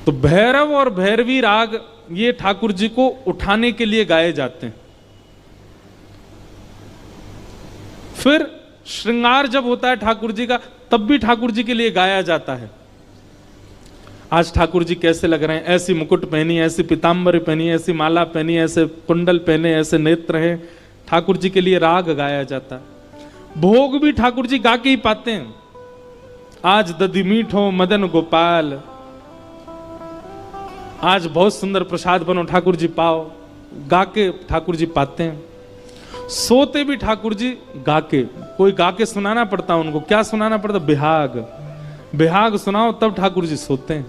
तो भैरव और भैरवी राग ये ठाकुर जी को उठाने के लिए गाए जाते हैं। फिर श्रृंगार जब होता है ठाकुर जी का, तब भी ठाकुर जी के लिए गाया जाता है। आज ठाकुर जी कैसे लग रहे हैं, ऐसी मुकुट पहनी, ऐसी पीताम्बरी पहनी, ऐसी माला पहनी, ऐसे कुंडल पहने, ऐसे नेत्र हैं, ठाकुर जी के लिए राग गाया जाता है। भोग भी ठाकुर जी गा के ही पाते हैं। आज दधि मीठो मदन गोपाल, आज बहुत सुंदर प्रसाद बनो ठाकुर जी पाओ, गा के ठाकुर जी पाते हैं। सोते भी ठाकुर जी गा के, कोई गा के सुनाना पड़ता है उनको। क्या सुनाना पड़ता? बिहाग। बिहाग सुनाओ तब ठाकुर जी सोते हैं।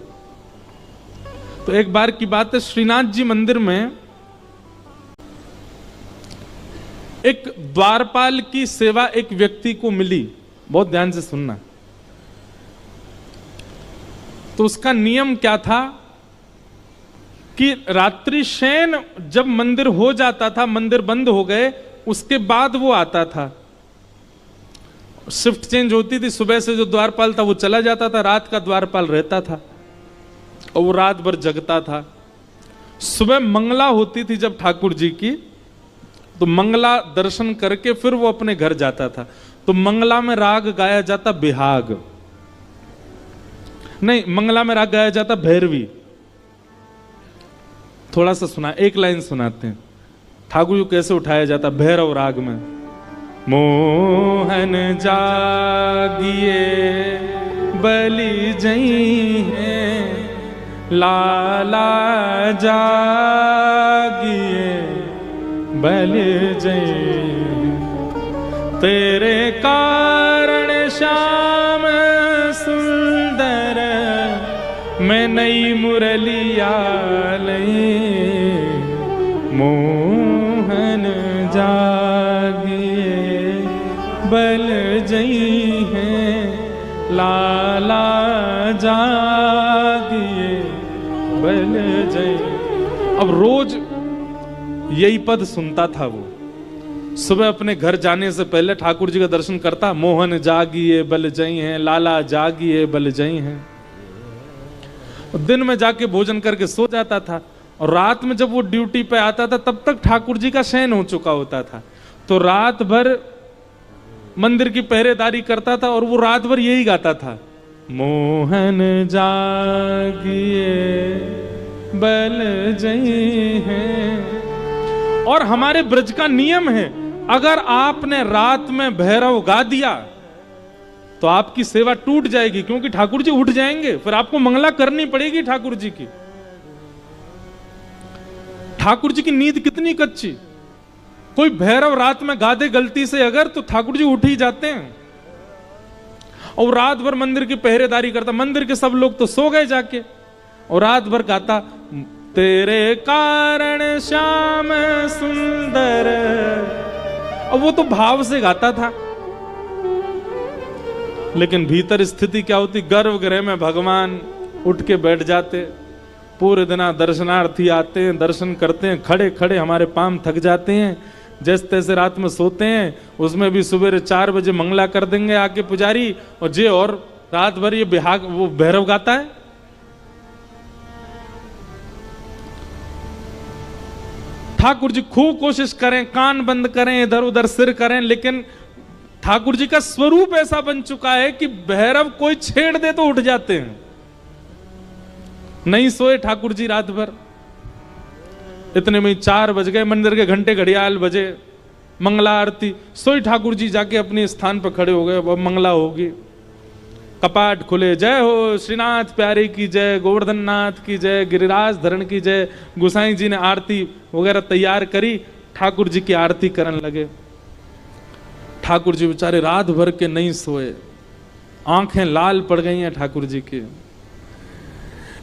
तो एक बार की बात है, श्रीनाथ जी मंदिर में एक द्वारपाल की सेवा एक व्यक्ति को मिली। बहुत ध्यान से सुनना। तो उसका नियम क्या था कि रात्रि शयन जब मंदिर हो जाता था, मंदिर बंद हो गए, उसके बाद वो आता था। शिफ्ट चेंज होती थी, सुबह से जो द्वारपाल था वो चला जाता था, रात का द्वारपाल रहता था और वो रात भर जगता था। सुबह मंगला होती थी जब ठाकुर जी की, तो मंगला दर्शन करके फिर वो अपने घर जाता था। तो मंगला में राग गाया जाता बिहाग, नहीं, मंगला में राग गाया जाता भैरवी। थोड़ा सा सुना, एक लाइन सुनाते हैं ठाकुर जी कैसे उठाया जाता भैरव राग में। मोहन जागिए बलि जई है, लाला जागिए बलि जई, तेरे कारण श्याम सुंदर, मैं नई मुरलिया लई, मोहन जागिए बल जई है, लाला जागिए बल जई। अब रोज यही पद सुनता था वो। सुबह अपने घर जाने से पहले ठाकुर जी का दर्शन करता, मोहन जागिए बल जई हैं, लाला जागिए बल जई हैं। दिन में जाके भोजन करके सो जाता था और रात में जब वो ड्यूटी पे आता था तब तक ठाकुर जी का शयन हो चुका होता था। तो रात भर मंदिर की पहरेदारी करता था और वो रात भर यही गाता था, मोहन जागिए बल जई हैं। और हमारे ब्रज का नियम है, अगर आपने रात में भैरव गा दिया तो आपकी सेवा टूट जाएगी, क्योंकि ठाकुर जी उठ जाएंगे, फिर आपको मंगला करनी पड़ेगी ठाकुर जी की। ठाकुर जी की नींद कितनी कच्ची। कोई भैरव रात में गा दे गलती से अगर, तो ठाकुर जी उठ ही जाते हैं। और रात भर मंदिर की पहरेदारी करता, मंदिर के सब लोग तो सो गए जाके, और रात भर गाता, तेरे कारण श्याम सुंदर। और वो तो भाव से गाता था, लेकिन भीतर स्थिति क्या होती, गर्भगृह में भगवान उठ के बैठ जाते। पूरे दिन दर्शनार्थी आते हैं, दर्शन करते हैं, खड़े खड़े हमारे पांव थक जाते हैं। जैसे तैसे रात में सोते हैं, उसमें भी सुबह 4 बजे मंगला कर देंगे आके पुजारी, और जे और रात भर ये बिहाग वो भैरव गाता है। ठाकुर जी खूब कोशिश करें, कान बंद करें, इधर उधर सिर करें, लेकिन ठाकुर जी का स्वरूप ऐसा बन चुका है कि भैरव कोई छेड़ दे तो उठ जाते हैं। नहीं सोए ठाकुर जी रात भर। इतने में 4 बज गए, मंदिर के घंटे घड़ियाल बजे, मंगला आरती। सोई ठाकुर जी जाके अपने स्थान पर खड़े हो गए, अब मंगला होगी। कपाट खुले, जय हो श्रीनाथ प्यारे की जय, गोवर्धन नाथ की जय, गिरिराज धरण की जय। गोसाई जी ने आरती वगैरह तैयार करी, ठाकुर जी की आरती करने लगे। ठाकुर जी बेचारे रात भर के नहीं सोए, आंखें लाल पड़ गई हैं ठाकुर जी की।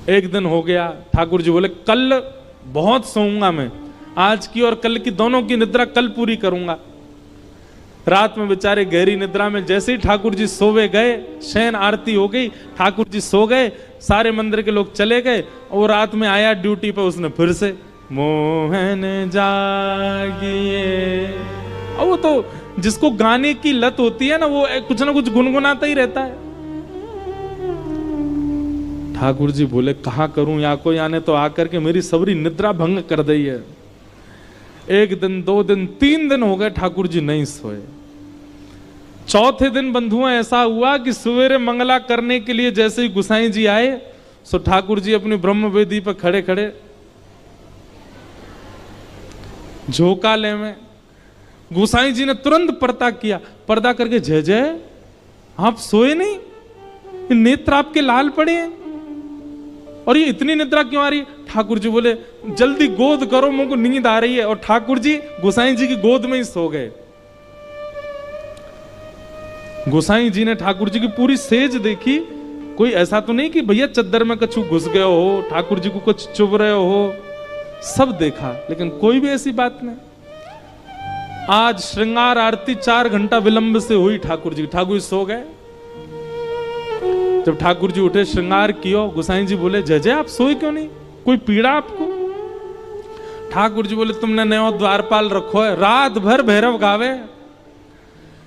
एक दिन हो गया, ठाकुर जी बोले कल बहुत सोऊंगा मैं, आज की और कल की दोनों की निद्रा कल पूरी करूंगा। रात में बेचारे गहरी निद्रा में जैसे ही ठाकुर जी सोवे गए, शयन आरती हो गई, ठाकुर जी सो गए, सारे मंदिर के लोग चले गए। और रात में आया ड्यूटी पे, उसने फिर से मोहन जागिए। और वो तो जिसको गाने की लत होती है ना, वो कुछ ना कुछ गुनगुनाता ही रहता है। ठाकुर जी बोले कहाँ करूं, या को याने तो आकर के मेरी सबरी निद्रा भंग कर दी है। 1 दिन 2 दिन 3 दिन हो गए ठाकुर जी नहीं सोए। चौथे दिन बंधुओं ऐसा हुआ कि सवेरे मंगला करने के लिए जैसे ही गुसाई जी आए, सो ठाकुर जी अपनी ब्रह्म वेदी पर खड़े खड़े झोंकाले में। गुसाई जी ने तुरंत पर्दा किया, पर्दा करके जय जय आप सोए नहीं, नेत्र आपके लाल पड़े हैं और ये इतनी निद्रा क्यों आ रही है? ठाकुर जी बोले जल्दी गोद करो, मुझको नींद आ रही है। और ठाकुर जी गोसाई जी की गोद में ही सो गए। गोसाई जी ने ठाकुर जी की पूरी सेज देखी, कोई ऐसा तो नहीं कि भैया चद्दर में कछु घुस गए हो, ठाकुर जी को कुछ चुभ रहे हो, सब देखा लेकिन कोई भी ऐसी बात नहीं। आज श्रृंगार आरती 4 घंटा विलंब से हुई ठाकुर जी सो गए। जब ठाकुर जी उठे श्रृंगार कियो, गोसाई जी बोले जय जय आप सोए क्यों नहीं, कोई पीड़ा आपको? ठाकुर जी बोले तुमने नयो द्वारपाल रखो है, रात भर भैरव गावे,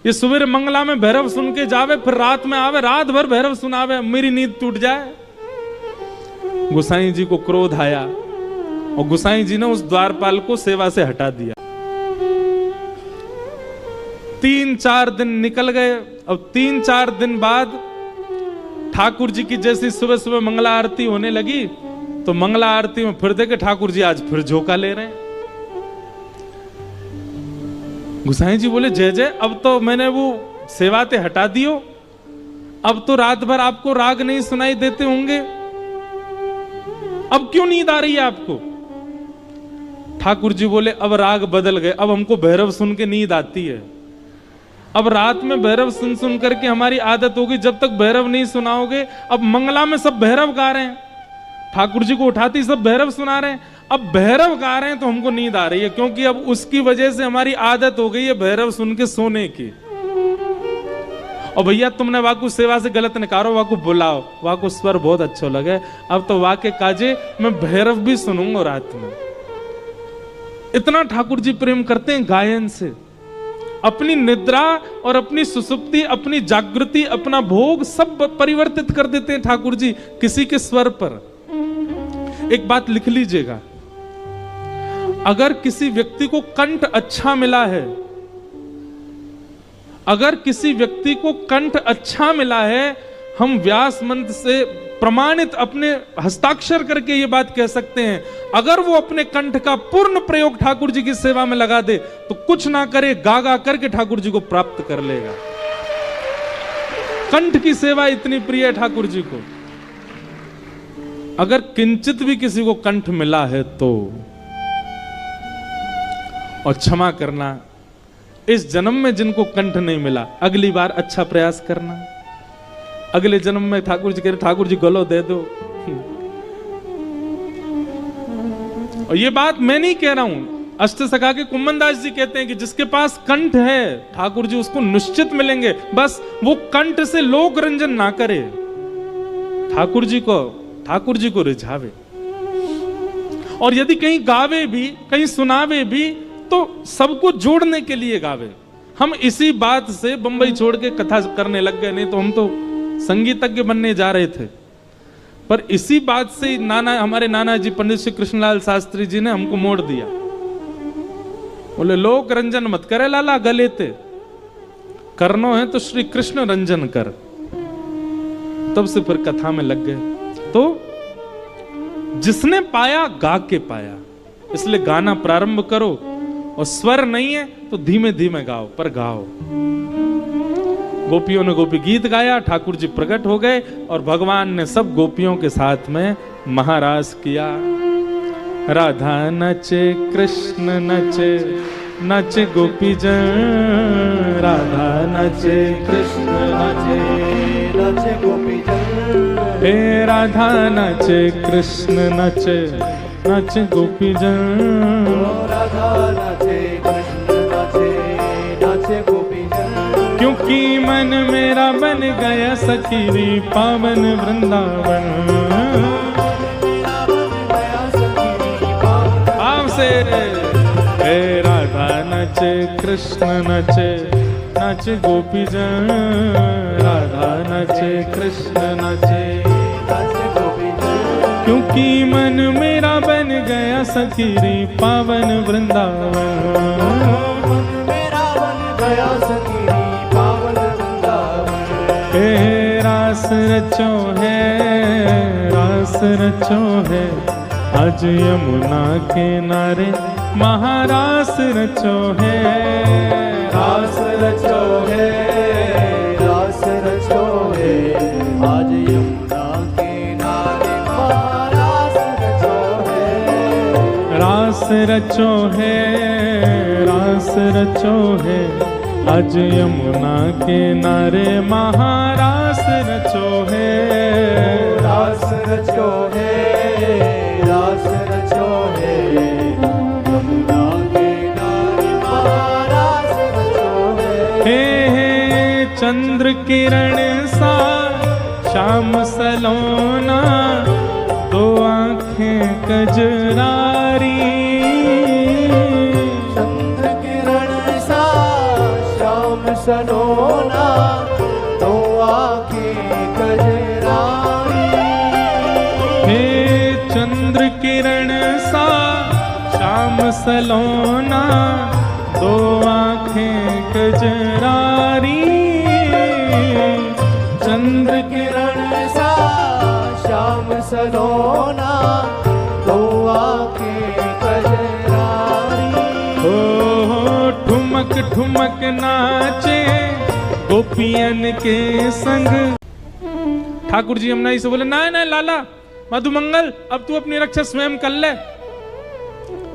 ये सुबह मंगला में भैरव सुन के जावे, फिर रात में आवे, रात भर भैरव सुनावे, मेरी नींद टूट जाए। गोसाई जी को क्रोध आया और गोसाई जी ने उस द्वारपाल को सेवा से हटा दिया। 3-4 दिन निकल गए। अब 3-4 दिन बाद ठाकुर जी की जैसी सुबह सुबह मंगला आरती होने लगी, तो मंगला आरती में फिर देखे ठाकुर जी आज फिर झोंका ले रहे हैं। गोसाई जी बोले जय जय अब तो मैंने वो सेवाते हटा दियो, अब तो रात भर आपको राग नहीं सुनाई देते होंगे, अब क्यों नींद आ रही है आपको? ठाकुर जी बोले अब राग बदल गए, अब हमको भैरव सुन के नींद आती है। अब रात में भैरव सुन सुन करके हमारी आदत होगी, जब तक भैरव नहीं सुनाओगे। अब मंगला में सब भैरव गा रहे हैं, ठाकुर जी को उठाती सब भैरव सुना रहे हैं, अब भैरव गा रहे हैं तो हमको नींद आ रही है, क्योंकि अब उसकी वजह से हमारी आदत हो गई है भैरव सुन के सोने की। और भैया तुमने वाकु सेवा से गलत निकारो, वाकु बुलाओ, वाकु स्वर बहुत अच्छा लगे, अब तो वाके काजे मैं भैरव भी सुनूंगा रात में। इतना ठाकुर जी प्रेम करते हैं गायन से। अपनी निद्रा और अपनी सुसुप्ति, अपनी जागृति, अपना भोग सब परिवर्तित कर देते हैं ठाकुर जी किसी के स्वर पर। एक बात लिख लीजिएगा, अगर किसी व्यक्ति को कंठ अच्छा मिला है, अगर किसी व्यक्ति को कंठ अच्छा मिला है, हम व्यास मंत्र से प्रमाणित अपने हस्ताक्षर करके ये बात कह सकते हैं, अगर वो अपने कंठ का पूर्ण प्रयोग ठाकुर जी की सेवा में लगा दे तो कुछ ना करे, गा गा करके ठाकुर जी को प्राप्त कर लेगा। कंठ की सेवा इतनी प्रिय है ठाकुर जी को। अगर किंचित भी किसी को कंठ मिला है तो, और क्षमा करना, इस जन्म में जिनको कंठ नहीं मिला अगली बार अच्छा प्रयास करना, अगले जन्म में ठाकुर जी कह रहे ठाकुर जी गलो दे दो। और ये बात मैं नहीं कह रहा हूं, अष्टसखा के कुम्मन दास जी कहते हैं कि जिसके पास कंठ है ठाकुर जी उसको निश्चित मिलेंगे, बस वो कंठ से लोक रंजन ना करे, ठाकुर जी को रिझावे। और यदि कहीं गावे भी, कहीं सुनावे भी, तो सबको जोड़ने के लिए गावे। हम इसी बात से बंबई छोड़ के कथा करने लग गए, नहीं तो हम तो संगीतज्ञ बनने जा रहे थे। पर इसी बात से हमारे नाना जी पंडित श्री कृष्णलाल शास्त्री जी ने हमको मोड़ दिया। बोले लोक रंजन मत करे लाला, गले ते करनो है तो श्री कृष्ण रंजन कर। तब से फिर कथा में लग गए। तो जिसने पाया गा के पाया, इसलिए गाना प्रारंभ करो, और स्वर नहीं है तो धीमे धीमे गाओ, पर गाओ। गोपियों ने गोपी गीत गाया, ठाकुर जी प्रकट हो गए और भगवान ने सब गोपियों के साथ में महारास किया। राधा नचे कृष्ण नचे, नचे गोपी जन, राधा नचे कृष्ण नचे, नचे गोपी जन, हे राधा नचे कृष्ण नचे, नचे गोपी जन, राधा नचे कृष्ण नचे, नचे गोपी जन, क्योंकि मन मेरा बन गया सखी पावन वृंदावन। भाव से हे राधा नचे कृष्ण नचे, नचे गोपी जन, राधा नचे कृष्ण नचे, नचे गोपी क्योंकि मन मेरा बन गया सखीरी पावन वृंदावन। मन मेरा बन गया सखीरी पावन वृंदावन। रास रचो है, रास रचो है, आज यमुना किनारे महारास रचो है। रास रचो है, रास रचो है, आज यमुना किनारे महारास रचो है। रास रचो है, रास रचो है, आज यमुना किनारे महारास रचो है। रास रचो है, रास रचो है, यमुना किनारे महारास रचो है। हे चंद्र किरण सा श्याम सलोना, दो आँखें कजरारी। चंद्र किरण सा श्याम सलोना, दो आँखें कजरारी। हे चंद्र किरण सा श्याम सलोना, दो आँखें कजरारी। चंद्र किरण सा श्याम सलोना, दो आँखें कजरारी। ओ ठुमक ठुमक नाचे गोपियन के संग। ठाकुर जी यमुना जी से बोले, ना ना लाला मधुमंगल, अब तू अपनी रक्षा स्वयं कर ले।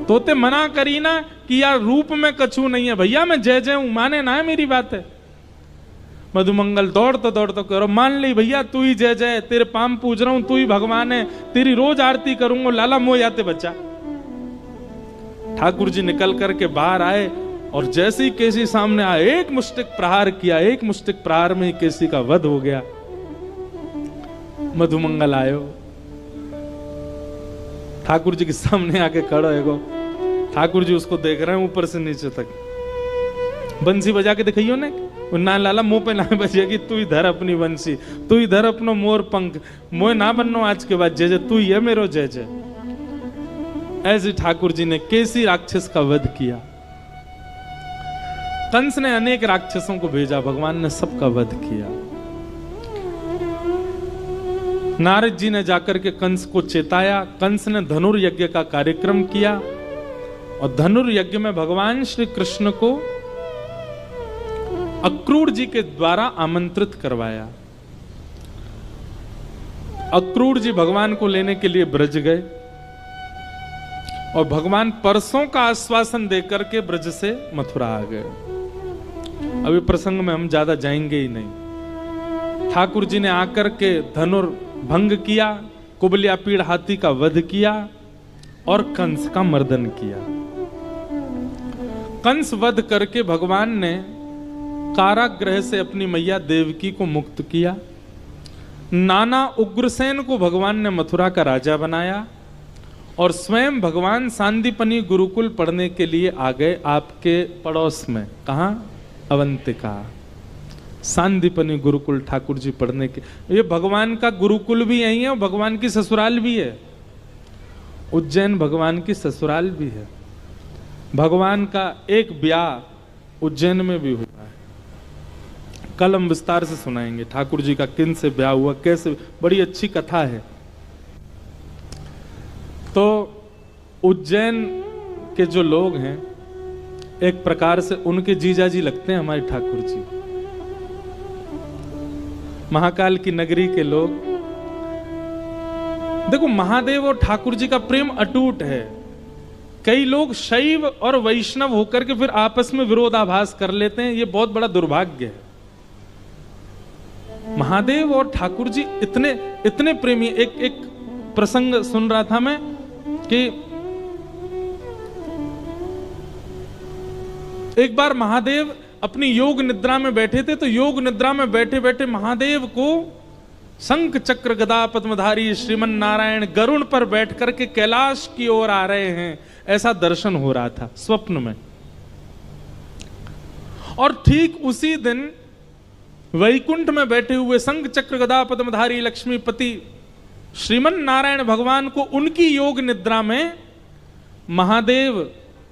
तोते मना करी ना कि यार रूप में कछु नहीं है, भैया मैं जय जय हूं, माने ना है मेरी बात है। मधुमंगल दौड़ता करो, मान ली भैया तू ही जय जय, तेरे पाम पूज रहा हूं, तू ही भगवान है, तेरी रोज आरती करूंगा, लाला मोह याते बच्चा। ठाकुर जी निकल करके बाहर आए और जैसे ही केसी सामने आए, एक मुष्टिक प्रहार किया, एक मुष्टिक प्रहार में ही केसी का वध हो गया। मधुमंगल आयो, ठाकुर जी के सामने आके खड़ो एगो। ठाकुर जी उसको देख रहे हैं ऊपर से नीचे तक। बंसी बजा के दिखाइयो ने, ना लाला मुंह पे ना बजेगी, तू ही धर अपनी बंसी, तू ही धर अपनो मोर पंख, मोह ना बननो आज के बाद, जय जय तू ही है मेरो जय जय। ऐसे ठाकुर जी ने केसी राक्षस का वध किया। कंस ने अनेक राक्षसों को भेजा, भगवान ने सबका वध किया। नारद जी ने जाकर के कंस को चेताया। कंस ने धनुर्यज्ञ का कार्यक्रम किया और धनुर्यज्ञ में भगवान श्री कृष्ण को अक्रूर जी के द्वारा आमंत्रित करवाया। अक्रूर जी भगवान को लेने के लिए ब्रज गए और भगवान परसों का आश्वासन देकर के ब्रज से मथुरा आ गए। अभी प्रसंग में हम ज्यादा जाएंगे ही नहीं। ठाकुर जी ने आकर के धनुर्भंग किया, कुबलियापीड़ हाथी का वध किया और कंस का मर्दन किया। कंस वध करके भगवान ने कारागृह से अपनी मैया देवकी को मुक्त किया। नाना उग्रसेन को भगवान ने मथुरा का राजा बनाया और स्वयं भगवान सांदीपनी गुरुकुल पढ़ने के लिए आ गए आपके पड़ोस में। कहां? अवंतिका। सांदीपनी गुरुकुल ठाकुर जी पढ़ने के, ये भगवान का गुरुकुल भी यही है और भगवान की ससुराल भी है। उज्जैन भगवान की ससुराल भी है। भगवान का एक ब्याह उज्जैन में भी हुआ है। कल हम विस्तार से सुनाएंगे ठाकुर जी का किन से ब्याह हुआ, कैसे, बड़ी अच्छी कथा है। तो उज्जैन के जो लोग हैं एक प्रकार से उनके जीजा जी लगते हैं हमारे ठाकुर जी। महाकाल की नगरी के लोग, देखो महादेव और ठाकुर जी का प्रेम अटूट है। कई लोग शैव और वैष्णव होकर के फिर आपस में विरोधाभास कर लेते हैं, ये बहुत बड़ा दुर्भाग्य है। महादेव और ठाकुर जी इतने इतने प्रेमी। एक प्रसंग सुन रहा था मैं कि एक बार महादेव अपनी योग निद्रा में बैठे थे, तो योग निद्रा में बैठे बैठे महादेव को शंख चक्र गदा पद्मधारी श्रीमन नारायण गरुड़ पर बैठ करके कैलाश की ओर आ रहे हैं, ऐसा दर्शन हो रहा था स्वप्न में। और ठीक उसी दिन वैकुंठ में बैठे हुए शंख चक्र गदा पद्मधारी लक्ष्मीपति श्रीमन नारायण भगवान को उनकी योग निद्रा में महादेव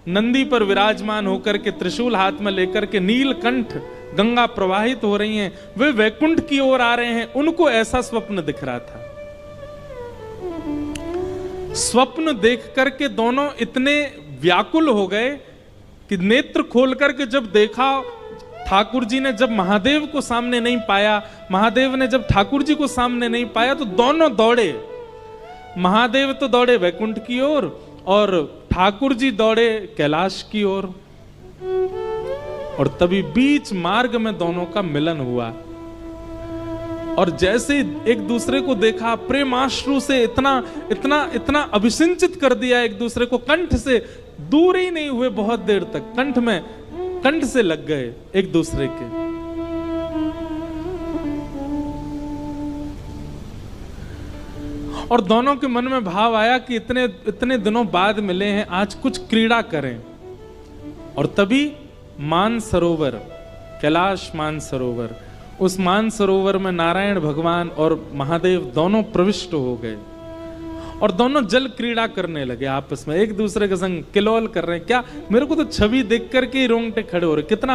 नंदी पर विराजमान होकर के त्रिशूल हाथ में लेकर के नीलकंठ गंगा प्रवाहित हो रही हैं, वे वैकुंठ की ओर आ रहे हैं, उनको ऐसा स्वप्न दिख रहा था। स्वप्न देख करके दोनों इतने व्याकुल हो गए कि नेत्र खोल करके जब देखा, ठाकुर जी ने जब महादेव को सामने नहीं पाया, महादेव ने जब ठाकुर जी को सामने नहीं पाया, तो दोनों दौड़े। महादेव तो दौड़े वैकुंठ की ओर और ठाकुर जी दौड़े कैलाश की ओर। और तभी बीच मार्ग में दोनों का मिलन हुआ और जैसे एक दूसरे को देखा, प्रेमाश्रु से इतना इतना इतना अभिसिंचित कर दिया एक दूसरे को, कंठ से दूर ही नहीं हुए बहुत देर तक, कंठ से लग गए एक दूसरे के। और दोनों के मन में भाव आया कि इतने इतने दिनों बाद मिले हैं, आज कुछ क्रीड़ा करें। और तभी मानसरोवर, कैलाश मानसरोवर, उस मानसरोवर में नारायण भगवान और महादेव दोनों प्रविष्ट हो गए और दोनों जल क्रीड़ा करने लगे आपस में, एक दूसरे के संग किलोल कर रहे हैं। क्या मेरे को तो छवि देख करके ही रोंगटे खड़े हो रहे, कितना